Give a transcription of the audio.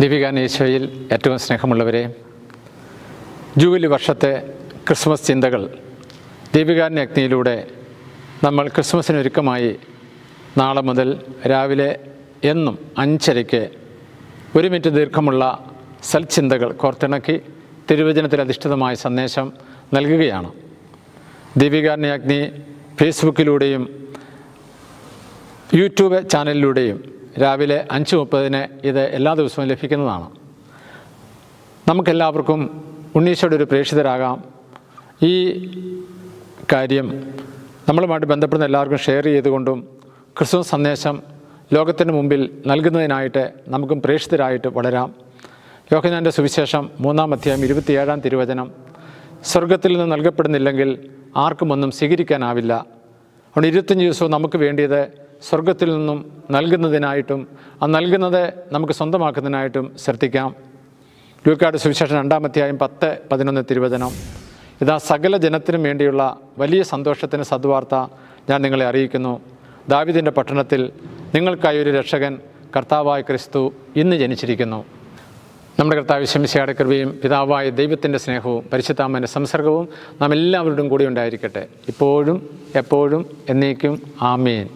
ദീപികാരൻ ഈശോയിൽ ഏറ്റവും സ്നേഹമുള്ളവരെ, ജൂബിലി വർഷത്തെ ക്രിസ്മസ് ചിന്തകൾ ദീപികാരൻ അഗ്നിയിലൂടെ നമ്മൾ ക്രിസ്മസിനൊരുക്കമായി നാളെ മുതൽ രാവിലെ എന്നും 5:30 1 മിനിറ്റ് ദീർഘമുള്ള സൽചിന്തകൾ കോർത്തിണക്കി തിരുവചനത്തിൽ അധിഷ്ഠിതമായ സന്ദേശം നൽകുകയാണ്. ദീപികാരൻ അഗ്നി ഫേസ്ബുക്കിലൂടെയും യൂട്യൂബ് ചാനലിലൂടെയും രാവിലെ 5:30 ഇത് എല്ലാ ദിവസവും ലഭിക്കുന്നതാണ്. നമുക്കെല്ലാവർക്കും ഉണ്ണീശോയുടെ ഒരു പ്രേക്ഷിതരാകാം. ഈ കാര്യം നമ്മളുമായിട്ട് ബന്ധപ്പെടുന്ന എല്ലാവർക്കും ഷെയർ ചെയ്തുകൊണ്ടും ക്രിസ്തുമസ് സന്ദേശം ലോകത്തിന് മുമ്പിൽ നൽകുന്നതിനായിട്ട് നമുക്കും പ്രേക്ഷിതരായിട്ട് വളരാം. യോഹന്നാൻ്റെ സുവിശേഷം 3-ാം അധ്യായം 27-ാം തിരുവചനം, സ്വർഗത്തിൽ നിന്ന് നൽകപ്പെടുന്നില്ലെങ്കിൽ ആർക്കും ഒന്നും സ്വീകരിക്കാനാവില്ല. അതുകൊണ്ട് 25 ദിവസവും നമുക്ക് വേണ്ടിയത് സ്വർഗത്തിൽ നിന്നും നൽകുന്നതിനായിട്ടും ആ നൽകുന്നത് നമുക്ക് സ്വന്തമാക്കുന്നതിനായിട്ടും ശ്രദ്ധിക്കാം. ലൂക്കായുടെ സുവിശേഷം 2-ാം അധ്യായം 10-11 തിരുവചനം, ഇതാ സകല ജനത്തിനും വേണ്ടിയുള്ള വലിയ സന്തോഷത്തിന് സദ്വാർത്ത ഞാൻ നിങ്ങളെ അറിയിക്കുന്നു. ദാവീദിൻ്റെ പട്ടണത്തിൽ നിങ്ങൾക്കായി ഒരു രക്ഷകൻ കർത്താവായ ക്രിസ്തു ഇന്ന് ജനിച്ചിരിക്കുന്നു. നമ്മുടെ കർത്താവ് ശംസിയായുടെ കൃപയും പിതാവായ ദൈവത്തിൻ്റെ സ്നേഹവും പരിശുദ്ധാത്മാവിൻ്റെ സംസർഗവും നാം എല്ലാവരുടെയും കൂടി ഉണ്ടായിരിക്കട്ടെ, ഇപ്പോഴും എപ്പോഴും എന്നേക്കും. ആമേൻ.